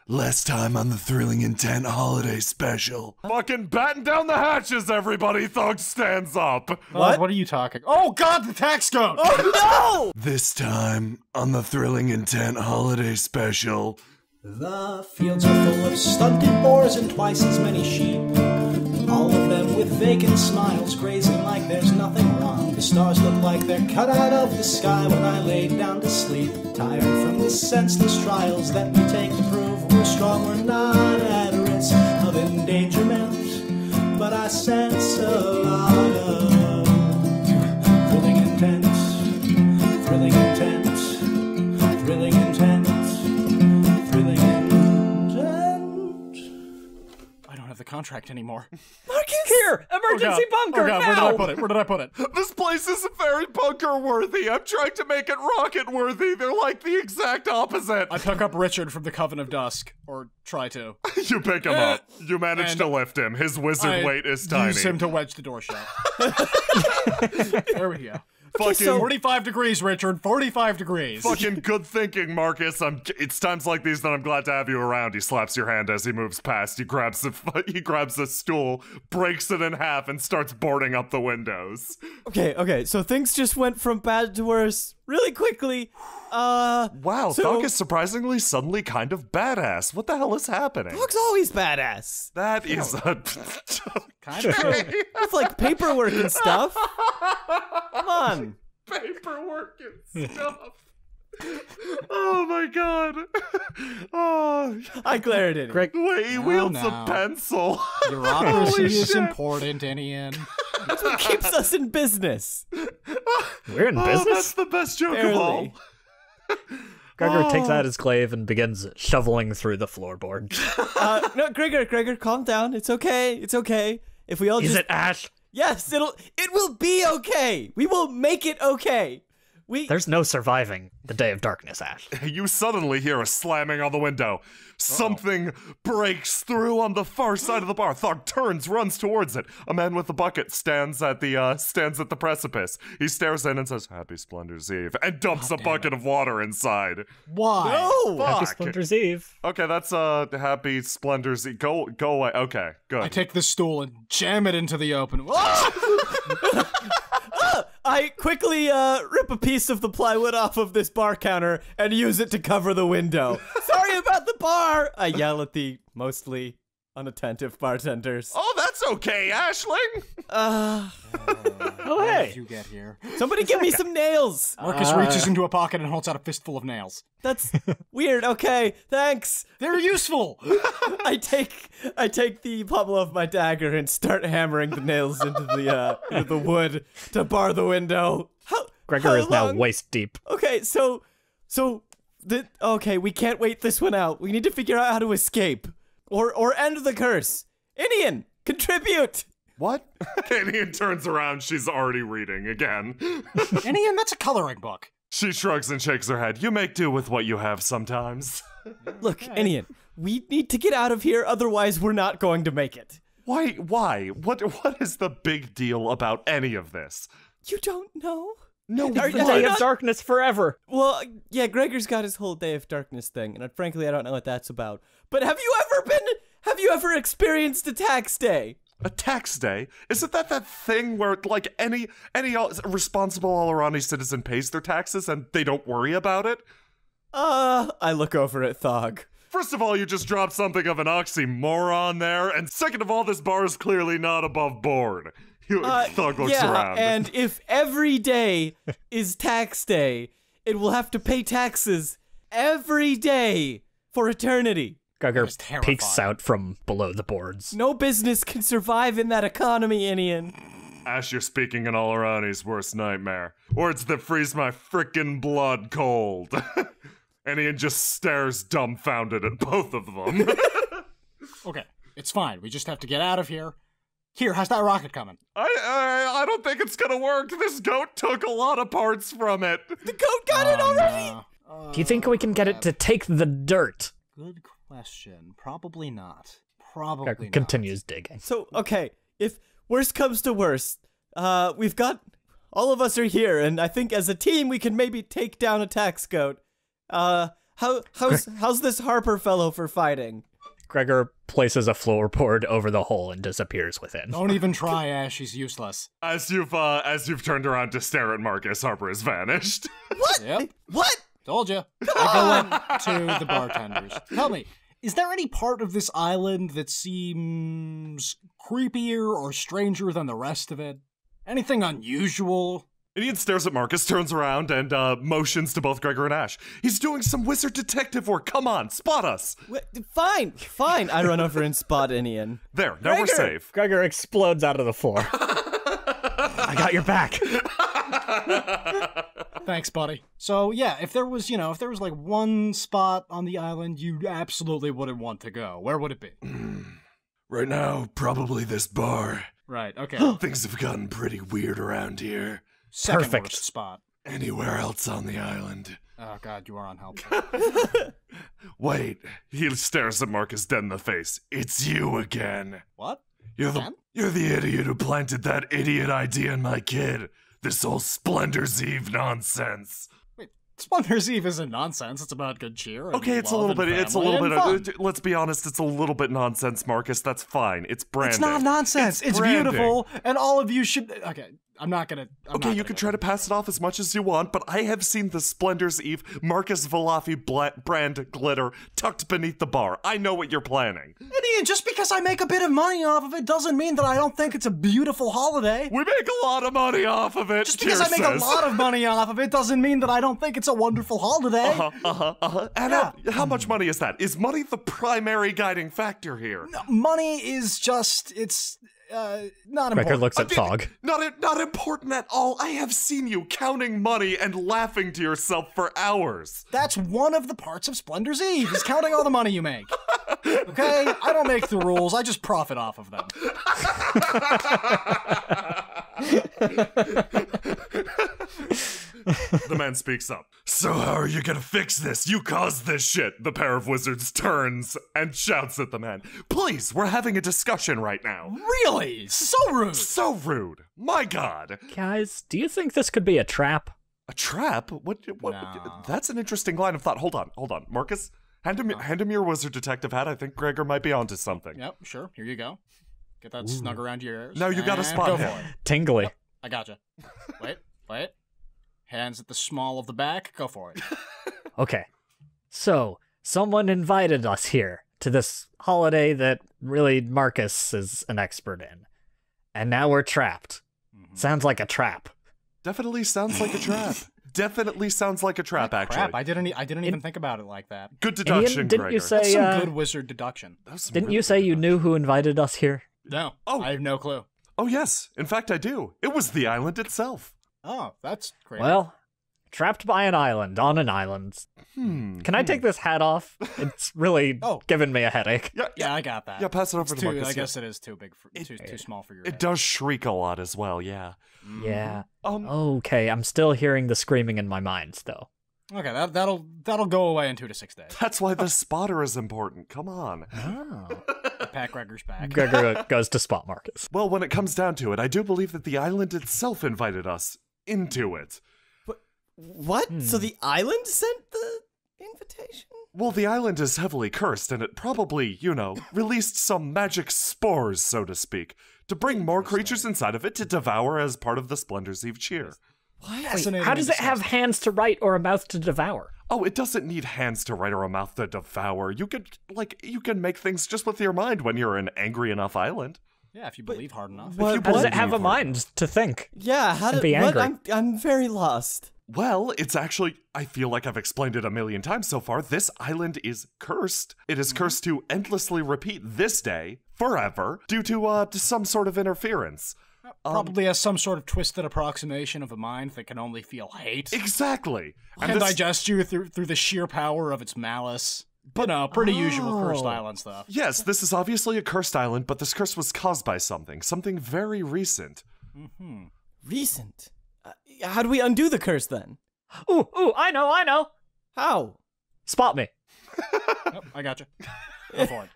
Last time on the Thrilling Intent Holiday Special. Fucking batten down the hatches, everybody! Thug stands up! What are you talking? Oh god, the tax code! Oh no! This time on the Thrilling Intent Holiday Special. The fields are full of stunted boars and twice as many sheep. All of them with vacant smiles, grazing like there's nothing wrong. The stars look like they're cut out of the sky when I laid down to sleep. Tired from the senseless trials that we take to prove we're strong, we're not at risk of endangerment. But I sense a lot of thrilling intent, thrilling intent, thrilling intent, thrilling intent. I don't have the contract anymore. Marcus! Here! Emergency bunker! Oh god, now! where did I put it? Where did I put it? This place isn't very bunker-worthy. I'm trying to make it rocket-worthy. They're like the exact opposite. I pick up Richard from the Coven of Dusk. Or try to. You pick him up. You manage to lift him. His wizard weight is tiny. Use him to wedge the door shut. There we go. Fucking 45 degrees, Richard. 45 degrees. Fucking good thinking, Marcus. It's times like these that I'm glad to have you around. He slaps your hand as he moves past. He grabs a stool, breaks it in half, and starts boarding up the windows. Okay, so things just went from bad to worse really quickly. Wow, Thug is surprisingly suddenly kind of badass. What the hell is happening? Thug's always badass. That is a... Kind of. With like paperwork and stuff. Come on. Paperwork and stuff. Oh my god. Oh. I glared at it. Greg, Wait, he wields a pencil. Bureaucracy is important, Inian. That's what keeps us in business. We're in business? That's the best joke of all. Gregor takes out his glaive and begins shoveling through the floorboard. No, Gregor, calm down. It's okay. It's okay. If we all Is it Ash? Yes, it will be okay. We will make it okay. There's no surviving the day of darkness, Ash. You suddenly hear a slamming on the window. Something breaks through on the far side of the bar. Thug turns, runs towards it. A man with a bucket stands at the precipice. He stares in and says, "Happy Splendor's Eve," and dumps a bucket of water inside. Why? No! Happy Splinter's Eve. Okay, that's Happy Splendor's Eve. Go away. Okay, good. I take this stool and jam it into the open. I quickly rip a piece of the plywood off of this bar counter and use it to cover the window. Sorry about the bar! I yell at the mostly unattentive bartenders. Oh, that's okay, Aisling. Oh, How hey. did you get here? Somebody give me some nails! Marcus reaches into a pocket and holds out a fistful of nails. That's weird. Okay, thanks. They're useful! I take the pommel of my dagger and start hammering the nails into the wood to bar the window. Gregor is now waist deep. Okay, okay, we can't wait this one out. We need to figure out how to escape. Or end the curse. Inian, contribute! What? Inian turns around. She's already reading again. Inian, that's a coloring book. She shrugs and shakes her head. You make do with what you have sometimes. Look, Inian, we need to get out of here, otherwise we're not going to make it. Why? What is the big deal about any of this? You don't know? No, The day of darkness forever. Well, yeah, Gregor's got his whole day of darkness thing, and frankly, I don't know what that's about. But have you ever experienced a tax day? A tax day? Isn't that thing where, like, any responsible Alorani citizen pays their taxes and they don't worry about it? I look over at Thog. First of all, you just dropped something of an oxymoron there, and second of all, this bar is clearly not above board. Thug looks around. And if every day is tax day, it will have to pay taxes every day for eternity. Gregor peeks out from below the boards. No business can survive in that economy, Inian. Ash, you're speaking in Alorani's worst nightmare. Words that freeze my frickin' blood cold. And Ian just stares dumbfounded at both of them. Okay, it's fine. We just have to get out of here. Here, how's that rocket coming? I don't think it's gonna work. This goat took a lot of parts from it. The goat got it already? Do you think we can get it to take the dirt? Good question. Probably not. Probably not. Continues digging. So, okay, if worst comes to worst, we've got... All of us are here, and I think as a team we can maybe take down a tax goat. How's this Harper fellow for fighting? Gregor places a floorboard over the hole and disappears within. Don't even try, Ash. He's useless. As you've turned around to stare at Marcus, Harper has vanished. What? Yep. What? Told you. I go up to the bartenders. Tell me, is there any part of this island that seems creepier or stranger than the rest of it? Anything unusual? Idiot stares at Marcus, turns around, and motions to both Gregor and Ash. He's doing some wizard detective work. Come on, spot us. Fine. I run over and spot Inian. There, now we're safe. Gregor explodes out of the floor. I got your back. Thanks, buddy. So, yeah, if there was like one spot on the island you absolutely wouldn't want to go, where would it be? Right now, probably this bar. Right, okay. Things have gotten pretty weird around here. Second Perfect. worst spot. Anywhere else on the island. Oh, God, you are unhelpful. Wait, he stares at Marcus dead in the face. It's you again. What? You're Again? the idiot who planted that idiot idea in my kid. This whole Splendor's Eve nonsense. Wait, Splendor's Eve isn't nonsense. It's about good cheer. And Okay, it's a love little and bit. It's a family little and bit. fun. Let's be honest. It's a little bit nonsense, Marcus. That's fine. It's branding. It's not nonsense. It's branding. beautiful, and all of you should. Okay, I'm not gonna. Okay, you can try to pass it off as much as you want, but I have seen the Splendor's Eve Marcus Valafi brand glitter tucked beneath the bar. I know what you're planning. Idiot! Just because I make a bit of money off of it doesn't mean that I don't think it's a beautiful holiday. We make a lot of money off of it. Just because I make a lot of money off of it doesn't mean that I don't think it's a wonderful holiday. And how much money is that? Is money the primary guiding factor here? No, money is just—it's not important. Gregor looks at Thog. Not important at all. I have seen you counting money and laughing to yourself for hours. That's one of the parts of Splendor's Eve, is counting all the money you make. Okay? I don't make the rules, I just profit off of them. The man speaks up. So how are you gonna fix this? You caused this shit. The pair of wizards turns and shouts at the man. Please, we're having a discussion right now. Really? So rude! So rude. My God. Guys, do you think this could be a trap? A trap? What? No. That's an interesting line of thought. Hold on. Marcus, hand him your wizard detective hat. I think Gregor might be onto something. Yep, sure. Here you go. Get that snug around your ears. Now you gotta and spot go him. for it. Tingly. I gotcha. Wait. Hands at the small of the back. Go for it. Okay. So, someone invited us here to this holiday that really Marcus is an expert in. And now we're trapped. Sounds like a trap. Definitely sounds like a trap. Definitely sounds like a trap, actually. Crap, I didn't even think about it like that. Good deduction, Ian, didn't you Gregor. say, That's some good wizard deduction. didn't you say you knew who invited us here? No, Oh. I have no clue. Oh, yes. In fact, I do. It was the island itself. Oh, that's great. Well, trapped by an island, on an island. Can I take this hat off? It's really giving me a headache. Yeah, I got that. Yeah, pass it over It's to too, Marcus. I yeah. guess it is too big for too small for your It head. does shriek a lot as well, yeah. Yeah. Um, Okay, I'm still hearing the screaming in my mind, though. Okay, that'll go away in 2 to 6 days. That's why the spotter is important. Come on. Oh. Pat Gregor's back. Gregor goes to spot Marcus. Well, when it comes down to it, I do believe that the island itself invited us into it. What? So the island sent the invitation? Well, the island is heavily cursed, and it probably, released some magic spores, so to speak, to bring more creatures inside of it to devour as part of the Splendor's Eve cheer. Fascinating How does it have disgusting. hands to write or a mouth to devour? Oh, it doesn't need hands to write or a mouth to devour. You can make things just with your mind when you're an angry enough island. Yeah, if you believe hard enough. What- you How does believe it have a hard mind to think? Yeah, how And did be what? angry. I'm very lost. Well, it's actually, I feel like I've explained it a million times so far. This island is cursed. It is cursed to endlessly repeat this day forever due to some sort of interference. Probably has some sort of twisted approximation of a mind that can only feel hate. Exactly. And this- digest you through the sheer power of its malice. But pretty usual cursed island stuff. Yes, this is obviously a cursed island, but this curse was caused by something very recent. Recent. How do we undo the curse then? Ooh, I know. How? Spot me. Oh, I gotcha. Go for it.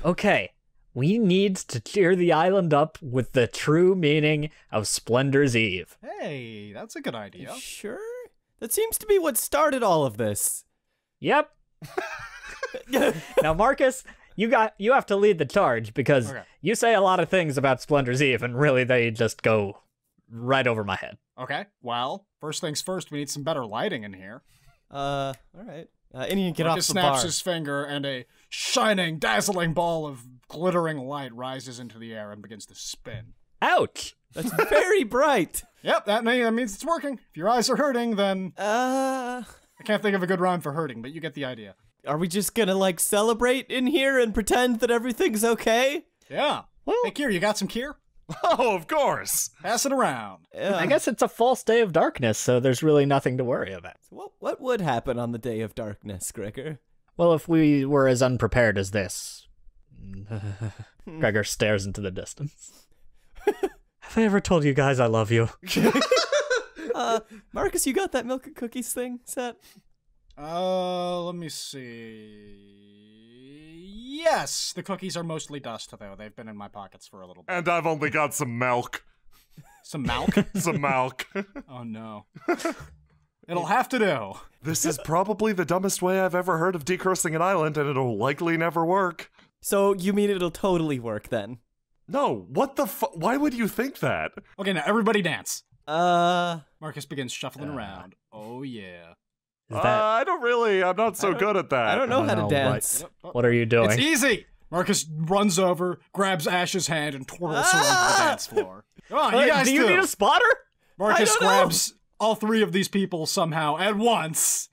Okay, we need to cheer the island up with the true meaning of Splendor's Eve. Hey, that's a good idea. Sure? That seems to be what started all of this. Yep. Now, Marcus, you have to lead the charge because you say a lot of things about Splendor's Eve, and really they just go right over my head. Okay, well, first things first, we need some better lighting in here. All right. Indian, get Marcus off the bar. snaps his finger, and a shining, dazzling ball of glittering light rises into the air and begins to spin. Ouch! That's very bright. Yep, that means it's working. If your eyes are hurting, then... I can't think of a good rhyme for hurting, but you get the idea. Are we just gonna, like, celebrate in here and pretend that everything's okay? Yeah. Well, Hey, Kier, you got some Kier? Oh, of course. Pass it around. I guess it's a false day of darkness, so there's really nothing to worry about. What would happen on the day of darkness, Gregor? Well, if we were as unprepared as this... Gregor stares into the distance. Have I ever told you guys I love you? Marcus, you got that milk and cookies thing set? Let me see... Yes, the cookies are mostly dust, though. They've been in my pockets for a little bit. And I've only got some milk. Some milk? Some milk. Oh, no. It'll have to do. This is probably the dumbest way I've ever heard of decursing an island, and it'll likely never work. So, you mean it'll totally work, then? No, what the fu- Why would you think that? Okay, now everybody dance. Uh... Marcus begins shuffling around. Oh, yeah. Is that... I'm not so good at that. I don't know how to know dance. What are you doing? It's easy! Marcus runs over, grabs Ash's hand, and twirls her onto the dance floor. Come on, you guys do you need a spotter? Marcus I don't know. grabs all three of these people somehow at once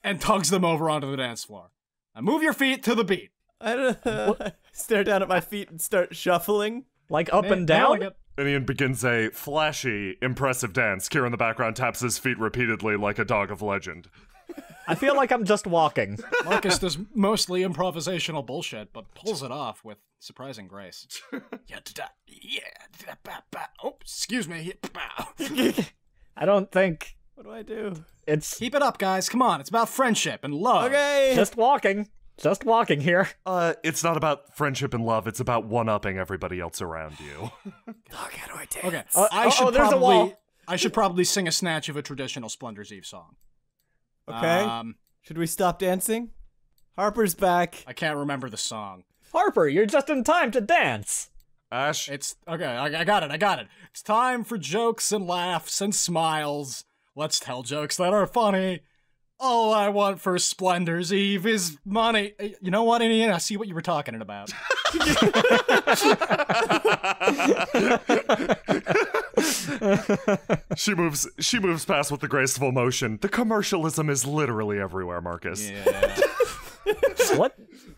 and tugs them over onto the dance floor. Now move your feet to the beat. I don't know. Stare down at my feet and start shuffling. Like up and Nailing down? it. Ian begins a flashy, impressive dance. Kira in the background taps his feet repeatedly like a dog of legend. I feel like I'm just walking. Marcus does mostly improvisational bullshit, but pulls it off with surprising grace. Oh, excuse me. I don't think What do I do? it's Keep it up, guys. Come on. It's about friendship and love. Okay. just walking. Just walking here. It's not about friendship and love, it's about one-upping everybody else around you. How do I dance? Okay. there's a wall. I should probably sing a snatch of a traditional Splendor's Eve song. Okay. Should we stop dancing? Harper's back. I can't remember the song. Harper, you're just in time to dance. Ash, It's okay. I got it. It's time for jokes and laughs and smiles. Let's tell jokes that are funny. All I want for Splendor's Eve is money. You know what, Ian? I see what you were talking about. she moves past with a graceful motion. The commercialism is literally everywhere, Marcus. Yeah.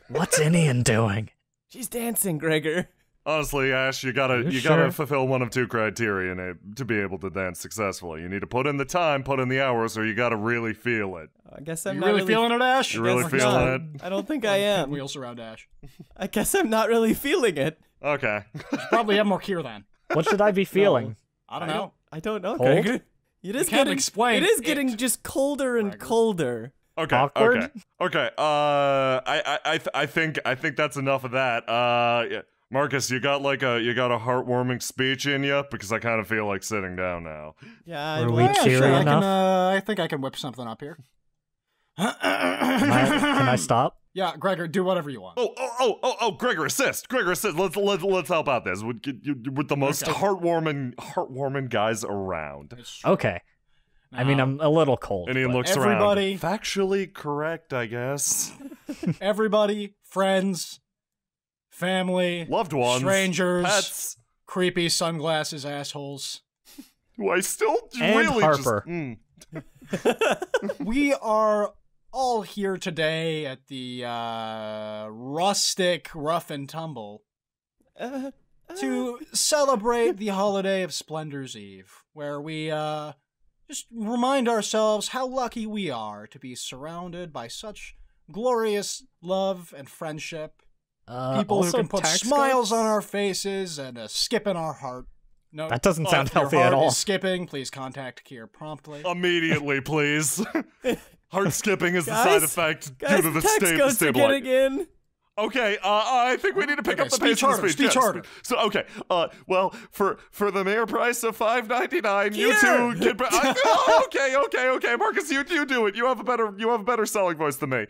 What's Inian doing? She's dancing, Gregor. Honestly, Ash, you gotta sure? fulfill one of two criteria to be able to dance successfully. You need to put in the time, put in the hours, or you gotta really feel it. I guess I'm You not really feeling it, Ash? You really Guess feeling not. it? I don't think I am. Wheels around Ash. I guess I'm not really feeling it. Okay. Probably have more Kier then. What should I be feeling? I don't know. I don't know, Cold? Gregor. It is can't getting explain It is it. getting just colder and colder. Okay. Awkward? Okay. I think that's enough of that. Yeah. Marcus, you got a heartwarming speech in you? Because I kind of feel like sitting down now. Yeah, Were we Yeah, cheery sure. enough? I think I can whip something up here. Can I stop? Yeah, Gregor, do whatever you want. Oh, Gregor, assist. Let's help out this with the most heartwarming guys around. Okay. I mean, I'm a little cold. And he but- looks everybody- around. Factually correct, I guess. Everybody, friends, family, Loved ones, strangers, pets. creepy sunglasses assholes. Who I still And really Harper. We are all here today at the rustic rough and tumble to celebrate the holiday of Splendor's Eve, where we just remind ourselves how lucky we are to be surrounded by such glorious love and friendship. People who also can put tax smiles cuts? on our faces and a skip in our heart. No, That doesn't sound if your healthy heart at all. is skipping, please contact Kier promptly. Immediately, please. Heart skipping is the Guys? side effect Guys, due to the tax codes are stability. getting in. Okay, I think we need to pick up the pace of the speech. Speech harder. So, okay, well, for the mere price of $5.99, you two can. Okay, Marcus, you do it. You have a better selling voice than me.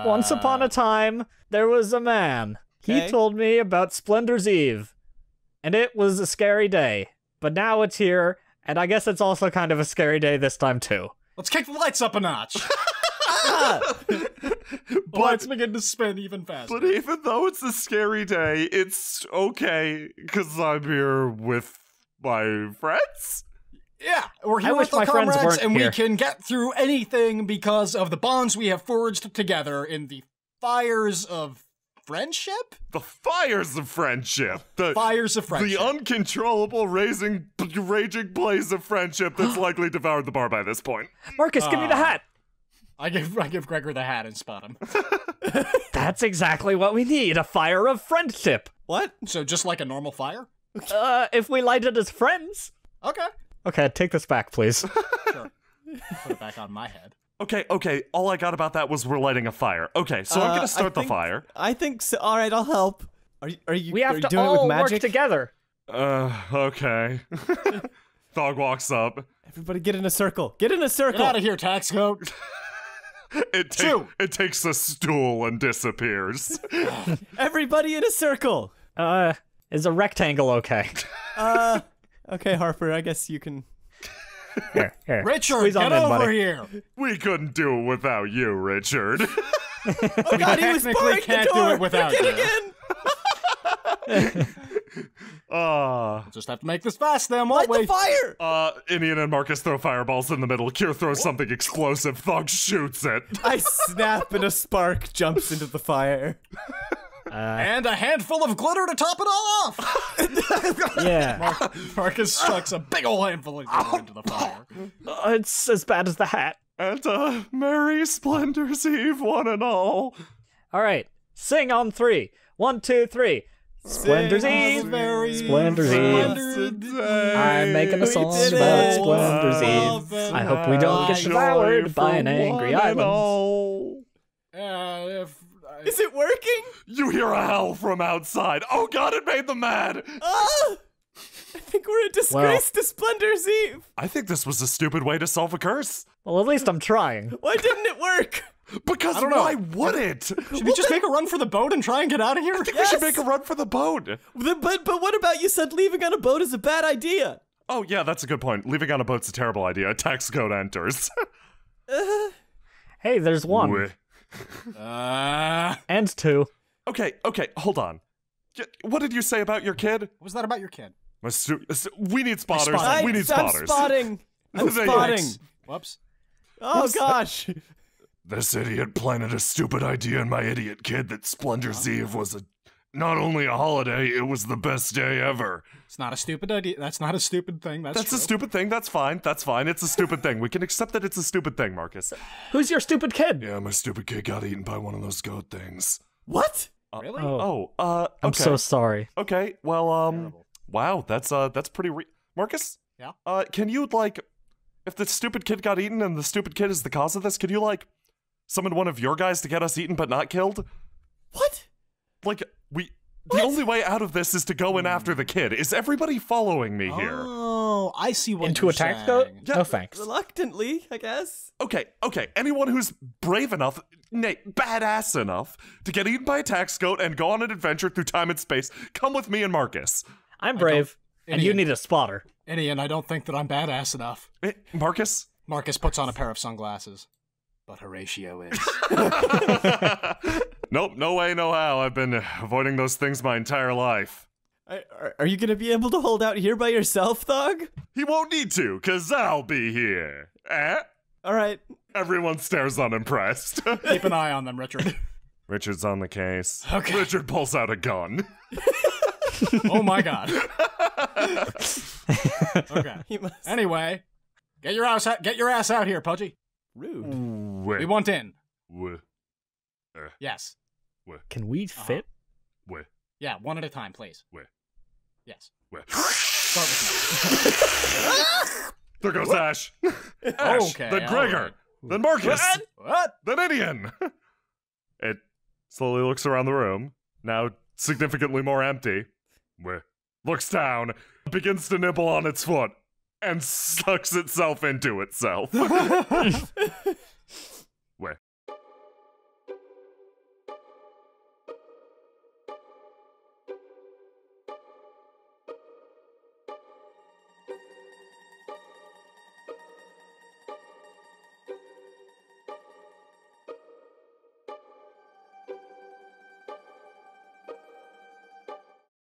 Once upon a time, there was a man. He Okay. told me about Splendor's Eve, and it was a scary day. But now it's here, and I guess it's also kind of a scary day this time too. Let's kick the lights up a notch. The lights begin to spin even faster. But even though it's a scary day, it's okay because I'm here with my friends. Yeah, we're here I with wish my the friends comrades, weren't and we here. can get through anything because of the bonds we have forged together in the fires of friendship? The fires of friendship. Fires of friendship. The uncontrollable raging blaze of friendship that's likely devoured the bar by this point. Marcus, give me the hat. I give Gregor the hat and spot him. That's exactly what we need, a fire of friendship. What? So just like a normal fire? If we light it as friends. Okay. Okay, take this back, please. Sure. Put it back on my head. Okay, all I got about that was we're lighting a fire. Okay, so I'm gonna start the fire. I think so. All right, I'll help. Are you We have to doing it with all magic? work together. Okay. Thog walks up. Everybody get in a circle. Get in a circle. Get out of here, tax coat. It takes a stool and disappears. Everybody in a circle. Is a rectangle okay? Okay, Harper, I guess you can. Here. Richard, Squeeze on get in, over buddy. here. We couldn't do it without you, Richard. Oh God, he was technically barring can't the do door. it without You're you. getting in. Just have to make this fast then, Light won't the we? fire. Inian and Marcus throw fireballs in the middle. Kier throws something explosive. Thog shoots it. I snap and a spark jumps into the fire. And a handful of glitter to top it all off. Yeah. Marcus chucks a big ol' handful of glitter into the fire. It's as bad as the hat. And Merry Splendor's Eve, one and all. All right, sing on 3. 1, 2, 3. Splendor's Eve. Splendor's Eve. I'm making a song did about it. Splendor's Eve. I hope we don't get devoured by an angry island. Is it working? You hear a howl from outside. Oh God, it made them mad. Ah! I think we're a disgrace to Splendor's Eve. I think this was a stupid way to solve a curse. Well, at least I'm trying. Why didn't it work? Because don't know. why would it? Should we just make a run for the boat and try and get out of here? We should make a run for the boat. But what about you said leaving on a boat is a bad idea? Oh yeah, that's a good point. Leaving on a boat's a terrible idea. A tax code enters. Hey, there's 1. Wait. And 2. Okay, hold on. What did you say about your kid? What was that about your kid? We need spotters. spotted. We need spotters. I'm spotting. I'm There you spotting. Whoops. Oh gosh. This idiot planted a stupid idea in my idiot kid that Splendor's Eve was not only a holiday, it was the best day ever. It's not a stupid idea. That's not a stupid thing. That's a stupid thing. That's fine. It's a stupid thing. We can accept that it's a stupid thing, Marcus. Who's your stupid kid? Yeah, my stupid kid got eaten by one of those goat things. What? Really? I'm okay. so sorry. Okay, well, wow, that's pretty Marcus? Yeah? Can you, if the stupid kid got eaten and the stupid kid is the cause of this, could you, summon one of your guys to get us eaten but not killed? What? The only way out of this is to go in after the kid. Is everybody following me here? Oh, I see what Into you're a tax saying. goat? Yeah. No thanks. Reluctantly, I guess. Okay, anyone who's brave enough, badass enough, to get eaten by a tax goat and go on an adventure through time and space, come with me and Marcus. I'm brave, and you need a spotter. Ian, I don't think that I'm badass enough. Marcus? Marcus puts on a pair of sunglasses. But Horatio is. Nope, no way, no how. I've been avoiding those things my entire life. Are you gonna be able to hold out here by yourself, Thug? He won't need to, cause I'll be here. All right. Everyone stares unimpressed. Keep an eye on them, Richard. Richard's on the case. Okay. Richard pulls out a gun. Oh my god. Okay. He must. Anyway, get your ass out here, Pudgy. Rude. We want in. Wait. Yes. Can we fit? Wait. Yeah, one at a time, please. Wait. Yes. Wait. Start with There goes Ash. Ash. Okay, Then all Gregor. right. Then Marcus. me. What? Then Idian. It slowly looks around the room, now significantly more empty. Looks down, begins to nibble on its foot, and sucks itself into itself.